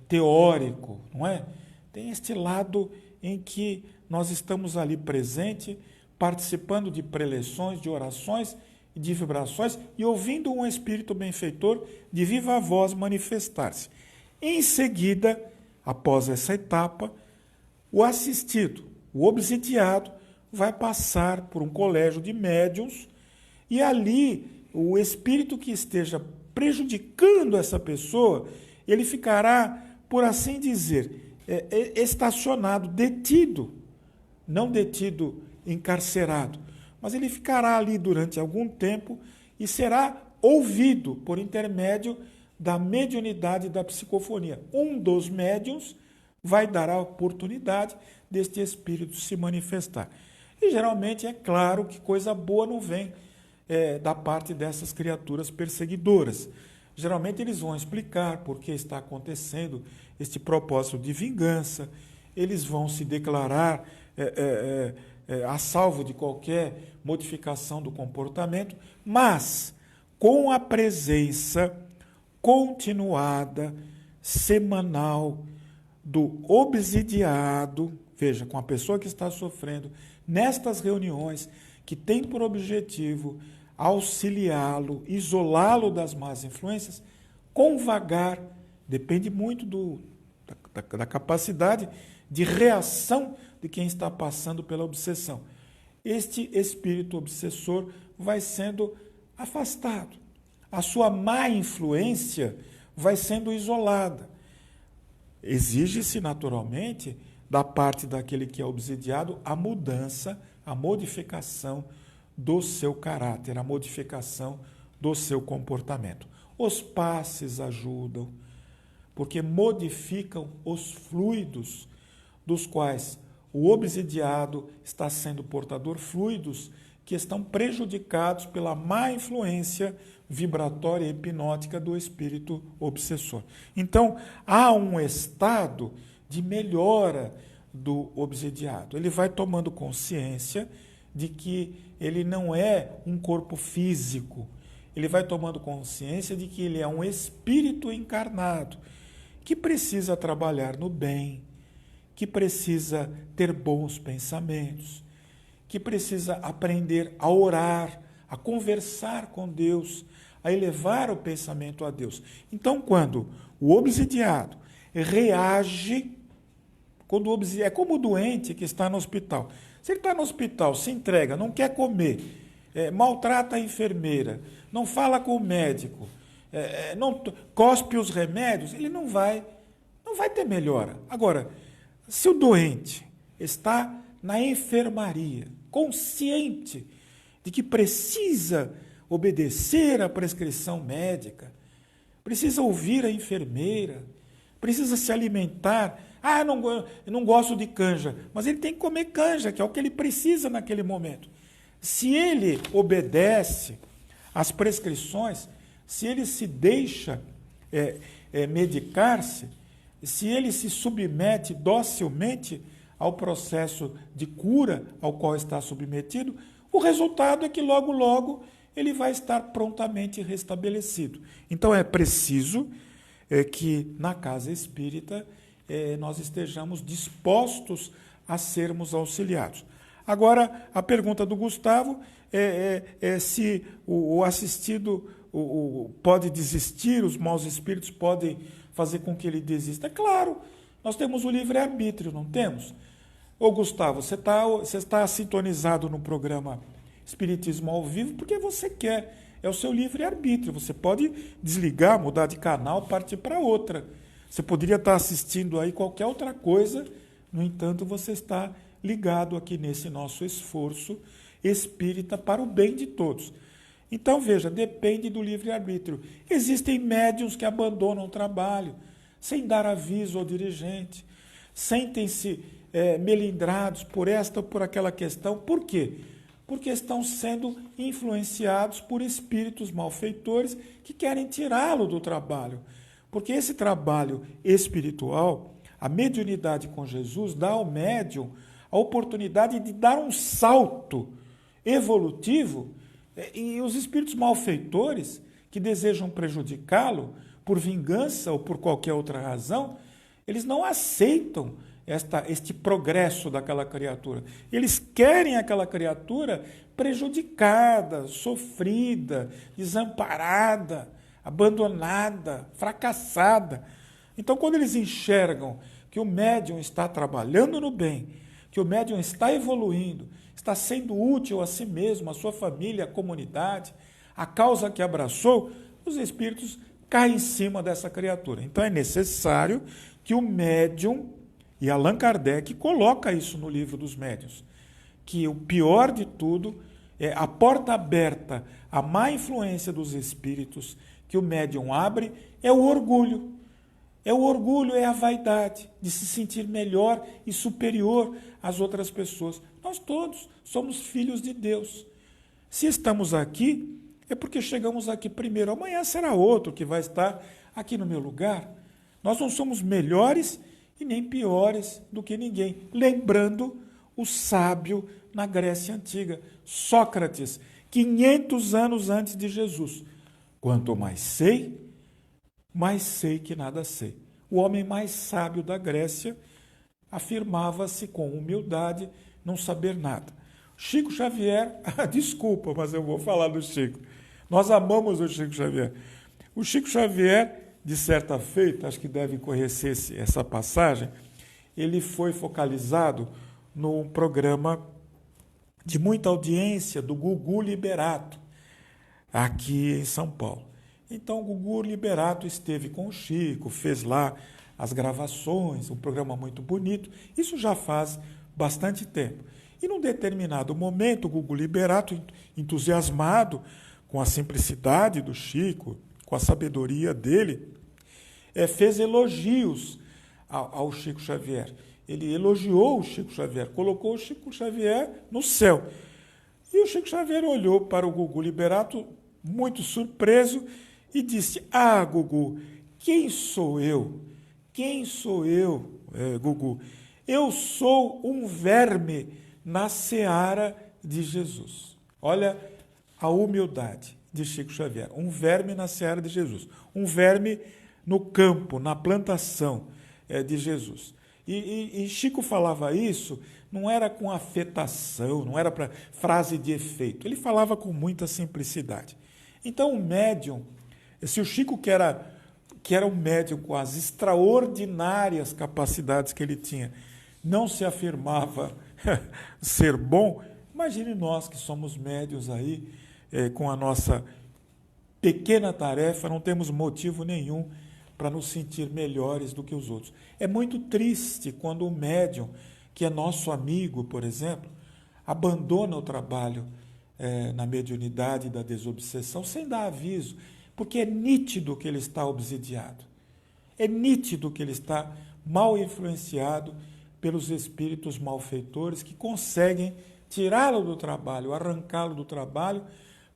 teórico, não é? Tem este lado em que nós estamos ali presente, participando de preleções, de orações e de vibrações e ouvindo um espírito benfeitor de viva voz manifestar-se. Em seguida, após essa etapa, o assistido, o obsidiado, vai passar por um colégio de médiuns e ali o espírito que esteja prejudicando essa pessoa, ele ficará, por assim dizer, estacionado, detido, não detido, encarcerado, mas ele ficará ali durante algum tempo e será ouvido por intermédio da mediunidade da psicofonia. Um dos médiuns vai dar a oportunidade deste espírito se manifestar. E geralmente é claro que coisa boa não vem da parte dessas criaturas perseguidoras. Geralmente eles vão explicar por que está acontecendo este propósito de vingança, eles vão se declarar a salvo de qualquer modificação do comportamento, mas com a presença continuada, semanal, do obsidiado, veja, com a pessoa que está sofrendo, nestas reuniões, que tem por objetivo auxiliá-lo, isolá-lo das más influências, com vagar, depende muito da capacidade de reação de quem está passando pela obsessão. Este espírito obsessor vai sendo afastado. A sua má influência vai sendo isolada. Exige-se, naturalmente, da parte daquele que é obsidiado, a mudança, a modificação do seu caráter, a modificação do seu comportamento. Os passes ajudam, porque modificam os fluidos dos quais o obsidiado está sendo portador, fluidos que estão prejudicados pela má influência vibratória e hipnótica do espírito obsessor. Então, há um estado de melhora do obsidiado. Ele vai tomando consciência de que ele não é um corpo físico. Ele vai tomando consciência de que ele é um espírito encarnado, que precisa trabalhar no bem, que precisa ter bons pensamentos, que precisa aprender a orar, a conversar com Deus, a elevar o pensamento a Deus. Então, quando o obsidiado reage, é como o doente que está no hospital. Se ele está no hospital, se entrega, não quer comer, maltrata a enfermeira, não fala com o médico, não cospe os remédios, ele não vai ter melhora. Agora, se o doente está na enfermaria, consciente de que precisa obedecer à prescrição médica, precisa ouvir a enfermeira, precisa se alimentar. Eu não gosto de canja, mas ele tem que comer canja, que é o que ele precisa naquele momento. Se ele obedece às prescrições, se ele se deixa medicar-se, se ele se submete docilmente ao processo de cura ao qual está submetido, o resultado é que logo, logo ele vai estar prontamente restabelecido. Então é preciso que na casa espírita nós estejamos dispostos a sermos auxiliados. Agora, a pergunta do Gustavo é se o assistido pode desistir, os maus espíritos podem fazer com que ele desista. É claro, nós temos o livre-arbítrio, não temos? Ô Gustavo, você está sintonizado no programa Espiritismo ao Vivo porque você quer, é o seu livre-arbítrio. Você pode desligar, mudar de canal, partir para outra. Você poderia estar assistindo aí qualquer outra coisa, no entanto, você está ligado aqui nesse nosso esforço espírita para o bem de todos. Então, veja, depende do livre-arbítrio. Existem médiuns que abandonam o trabalho, sem dar aviso ao dirigente, sentem-se melindrados por esta ou por aquela questão. Por quê? Porque estão sendo influenciados por espíritos malfeitores que querem tirá-lo do trabalho. Porque esse trabalho espiritual, A mediunidade com Jesus dá ao médium a oportunidade de dar um salto evolutivo, e os espíritos malfeitores que desejam prejudicá-lo por vingança ou por qualquer outra razão, eles não aceitam este progresso daquela criatura. Eles querem aquela criatura prejudicada, sofrida, desamparada, abandonada, fracassada. Então, quando eles enxergam que o médium está trabalhando no bem, que o médium está evoluindo, está sendo útil a si mesmo, a sua família, a comunidade, a causa que abraçou, os espíritos caem em cima dessa criatura. Então é necessário que o médium, e Allan Kardec coloca isso no livro dos médiuns, que o pior de tudo é a porta aberta à má influência dos espíritos que o médium abre é o orgulho. É o orgulho, é a vaidade de se sentir melhor e superior às outras pessoas. Nós todos somos filhos de Deus. Se estamos aqui, é porque chegamos aqui primeiro. Amanhã será outro que vai estar aqui no meu lugar. Nós não somos melhores e nem piores do que ninguém. Lembrando o sábio na Grécia Antiga, Sócrates, 500 anos antes de Jesus. Quanto mais sei que nada sei. O homem mais sábio da Grécia afirmava-se com humildade não saber nada. Chico Xavier, desculpa, mas eu vou falar do Chico. Nós amamos o Chico Xavier. O Chico Xavier, de certa feita, acho que devem conhecer essa passagem, ele foi focalizado num programa de muita audiência do Gugu Liberato, aqui em São Paulo. Então, o Gugu Liberato esteve com o Chico, fez lá as gravações, um programa muito bonito. Isso já faz bastante tempo. E num determinado momento, o Gugu Liberato, entusiasmado com a simplicidade do Chico, com a sabedoria dele, fez elogios ao Chico Xavier. Ele elogiou o Chico Xavier, colocou o Chico Xavier no céu. E o Chico Xavier olhou para o Gugu Liberato, muito surpreso, e disse: "Ah, Gugu, quem sou eu? Quem sou eu, Gugu? Eu sou um verme na seara de Jesus." Olha a humildade de Chico Xavier. Um verme na seara de Jesus. Um verme no campo, na plantação de Jesus. E Chico falava isso, não era com afetação, não era para frase de efeito. Ele falava com muita simplicidade. Então, o médium, se o Chico, que era um médium com as extraordinárias capacidades que ele tinha, não se afirmava ser bom, imagine nós que somos médiuns aí, com a nossa pequena tarefa, não temos motivo nenhum para nos sentir melhores do que os outros. É muito triste quando o médium, que é nosso amigo, por exemplo, abandona o trabalho na mediunidade da desobsessão sem dar aviso, porque é nítido que ele está obsidiado. É nítido que ele está mal influenciado pelos espíritos malfeitores que conseguem tirá-lo do trabalho, arrancá-lo do trabalho,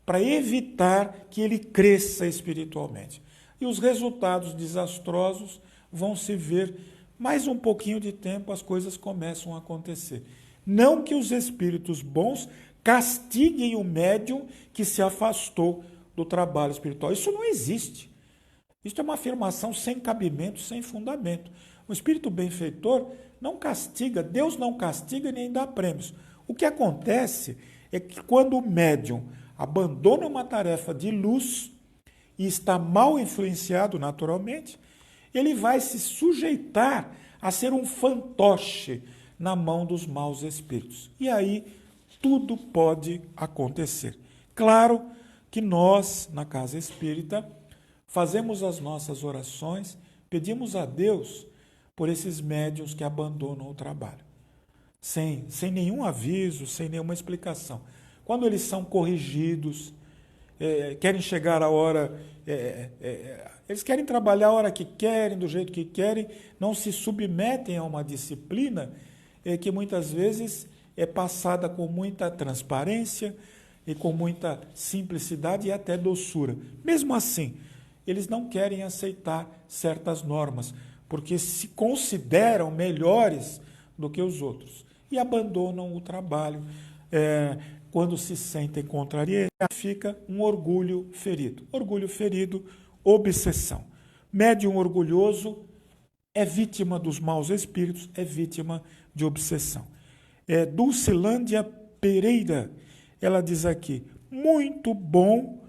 para evitar que ele cresça espiritualmente. E os resultados desastrosos vão se ver. Mais um pouquinho de tempo, as coisas começam a acontecer. Não que os espíritos bons castiguem o médium que se afastou do trabalho espiritual. Isso não existe. Isso é uma afirmação sem cabimento, sem fundamento. O espírito benfeitor não castiga, Deus não castiga nem dá prêmios. O que acontece é que quando o médium abandona uma tarefa de luz e está mal influenciado naturalmente, ele vai se sujeitar a ser um fantoche na mão dos maus espíritos. E aí tudo pode acontecer. Claro que nós, na Casa Espírita, fazemos as nossas orações, pedimos a Deus por esses médiuns que abandonam o trabalho, sem nenhum aviso, sem nenhuma explicação. Quando eles são corrigidos, querem chegar a hora, eles querem trabalhar a hora que querem, do jeito que querem, não se submetem a uma disciplina que muitas vezes é passada com muita transparência e com muita simplicidade e até doçura. Mesmo assim, eles não querem aceitar certas normas, porque se consideram melhores do que os outros e abandonam o trabalho. Quando se sentem contrariados, fica um orgulho ferido. Orgulho ferido, obsessão. Médium orgulhoso é vítima dos maus espíritos, é vítima de obsessão. Dulcilândia Pereira, ela diz aqui, muito bom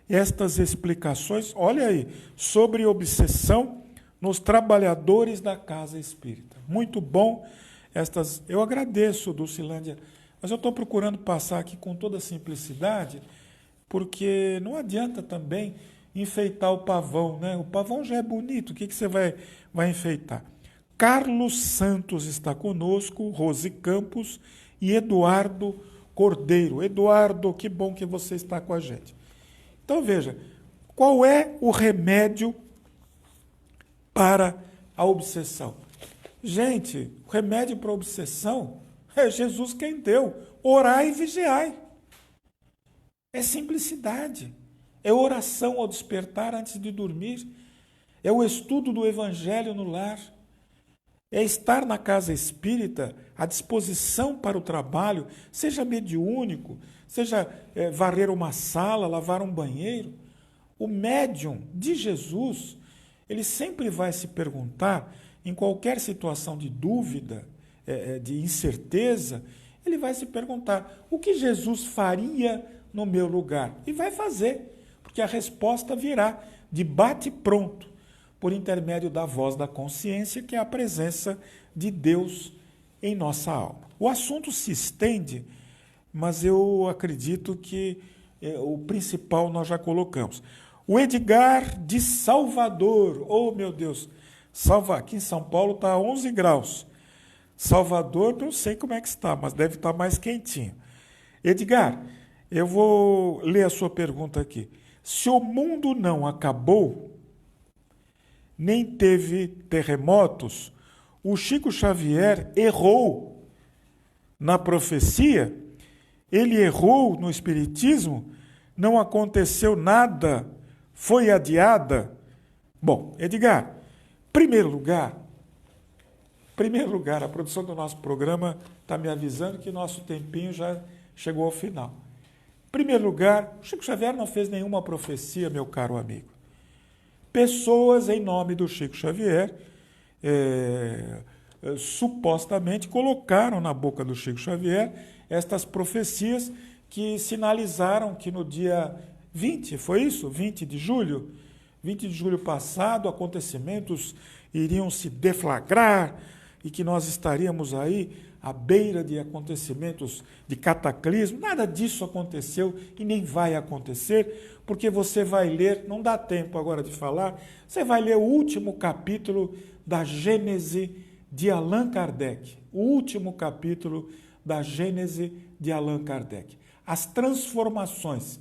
estas explicações, olha aí, sobre obsessão nos trabalhadores da casa espírita. Muito bom estas, eu agradeço, Dulcilândia, mas eu estou procurando passar aqui com toda simplicidade, porque não adianta também enfeitar o pavão, né? O pavão já é bonito, o que você vai enfeitar? Carlos Santos está conosco, Rose Campos e Eduardo Cordeiro. Eduardo, que bom que você está com a gente. Então veja, qual é o remédio para a obsessão? Gente, o remédio para a obsessão é Jesus quem deu. Orai e vigiai. É simplicidade. É oração ao despertar antes de dormir. É o estudo do Evangelho no lar. É estar na casa espírita à disposição para o trabalho, seja mediúnico, seja varrer uma sala, lavar um banheiro. O médium de Jesus, ele sempre vai se perguntar, em qualquer situação de dúvida, de incerteza, ele vai se perguntar, o que Jesus faria no meu lugar? E vai fazer, porque a resposta virá de bate-pronto, por intermédio da voz da consciência, que é a presença de Deus em nossa alma. O assunto se estende, mas eu acredito que o principal nós já colocamos. O Edgar de Salvador, oh meu Deus, aqui em São Paulo está 11 graus. Salvador, não sei como é que está, mas deve estar mais quentinho. Edgar, eu vou ler a sua pergunta aqui. Se o mundo não acabou, nem teve terremotos, o Chico Xavier errou na profecia, ele errou no espiritismo, não aconteceu nada, foi adiada. Bom, Edgar, primeiro lugar, a produção do nosso programa está me avisando que nosso tempinho já chegou ao final. Em primeiro lugar, o Chico Xavier não fez nenhuma profecia, meu caro amigo. Pessoas, em nome do Chico Xavier, supostamente colocaram na boca do Chico Xavier estas profecias que sinalizaram que no dia 20, foi isso? 20 de julho passado, acontecimentos iriam se deflagrar e que nós estaríamos aí à beira de acontecimentos de cataclismo. Nada disso aconteceu e nem vai acontecer, porque você vai ler, não dá tempo agora de falar, você vai ler o último capítulo da Gênese de Allan Kardec. O último capítulo da Gênese de Allan Kardec. As transformações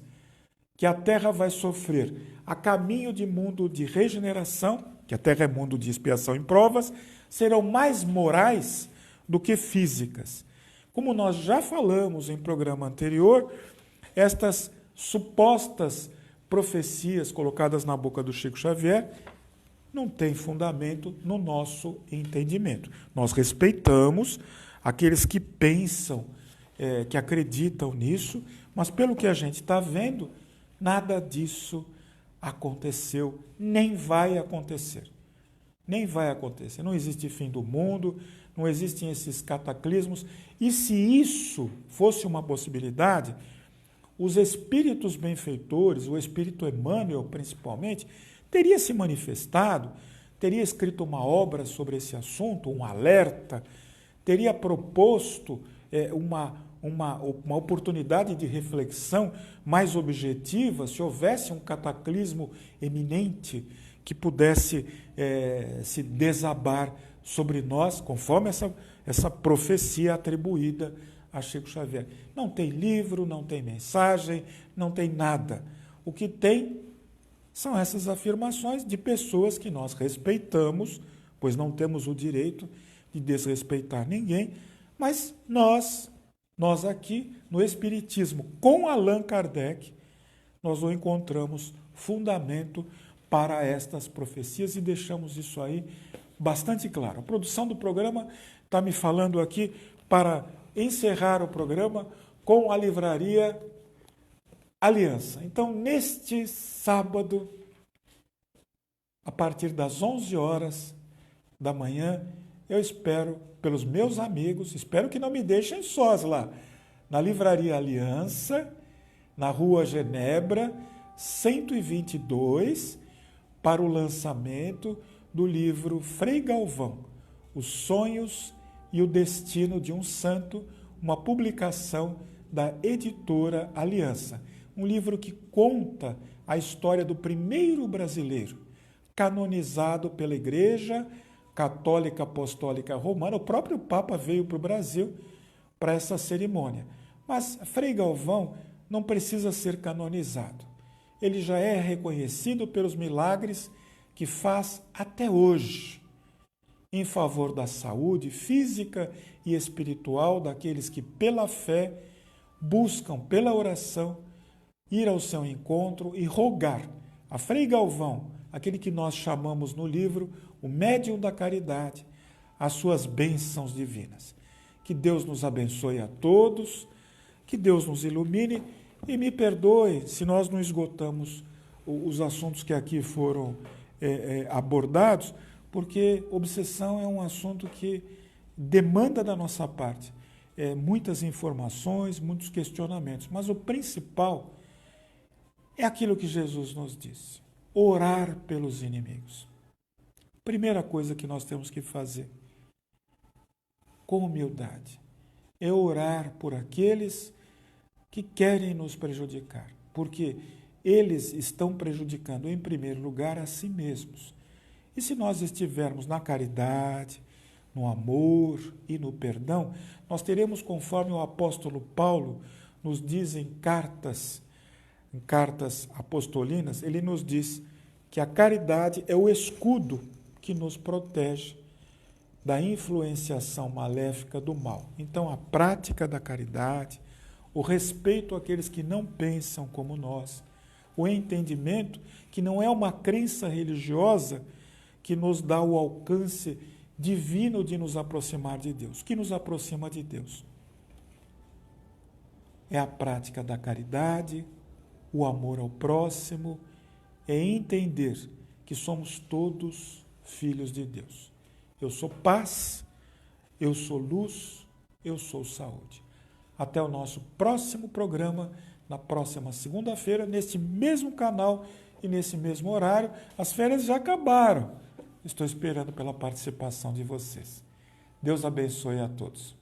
que a Terra vai sofrer a caminho de mundo de regeneração, que a Terra é mundo de expiação em provas, serão mais morais do que físicas. Como nós já falamos em programa anterior, estas supostas profecias colocadas na boca do Chico Xavier não têm fundamento no nosso entendimento. Nós respeitamos aqueles que pensam, que acreditam nisso, mas pelo que a gente está vendo, nada disso aconteceu, nem vai acontecer. Nem vai acontecer. Não existe fim do mundo, não existem esses cataclismos. E se isso fosse uma possibilidade, os espíritos benfeitores, o espírito Emmanuel principalmente, teria se manifestado, teria escrito uma obra sobre esse assunto, um alerta, teria proposto uma oportunidade de reflexão mais objetiva, se houvesse um cataclismo eminente que pudesse se desabar sobre nós, conforme essa profecia atribuída a Chico Xavier. Não tem livro, não tem mensagem, não tem nada. O que tem são essas afirmações de pessoas que nós respeitamos, pois não temos o direito de desrespeitar ninguém, mas nós aqui, no Espiritismo, com Allan Kardec, nós não encontramos fundamento para estas profecias e deixamos isso aí bastante claro. A produção do programa está me falando aqui para encerrar o programa com a livraria Aliança. Então, neste sábado, a partir das 11 horas da manhã, eu espero pelos meus amigos, espero que não me deixem sós lá, na livraria Aliança, na Rua Genebra, 122, para o lançamento do livro Frei Galvão, Os Sonhos e o Destino de um Santo, uma publicação da editora Aliança. Um livro que conta a história do primeiro brasileiro canonizado pela Igreja Católica Apostólica Romana. O próprio Papa veio para o Brasil para essa cerimônia. Mas Frei Galvão não precisa ser canonizado. Ele já é reconhecido pelos milagres que faz até hoje em favor da saúde física e espiritual daqueles que, pela fé, buscam, pela oração, ir ao seu encontro e rogar a Frei Galvão, aquele que nós chamamos no livro o médium da caridade, as suas bênçãos divinas. Que Deus nos abençoe a todos, que Deus nos ilumine e me perdoe se nós não esgotamos os assuntos que aqui foram abordados, porque obsessão é um assunto que demanda da nossa parte muitas informações, muitos questionamentos, mas o principal é aquilo que Jesus nos disse: orar pelos inimigos. Primeira coisa que nós temos que fazer, com humildade, é orar por aqueles que querem nos prejudicar, porque eles estão prejudicando, em primeiro lugar, a si mesmos. E se nós estivermos na caridade, no amor e no perdão, nós teremos, conforme o apóstolo Paulo nos diz em cartas apostolinas, ele nos diz que a caridade é o escudo que nos protege da influenciação maléfica do mal. Então, a prática da caridade, o respeito àqueles que não pensam como nós, o entendimento que não é uma crença religiosa que nos dá o alcance divino de nos aproximar de Deus. O que nos aproxima de Deus é a prática da caridade, o amor ao próximo, é entender que somos todos filhos de Deus. Eu sou paz, eu sou luz, eu sou saúde. Até o nosso próximo programa, na próxima segunda-feira, neste mesmo canal e nesse mesmo horário. As férias já acabaram. Estou esperando pela participação de vocês. Deus abençoe a todos.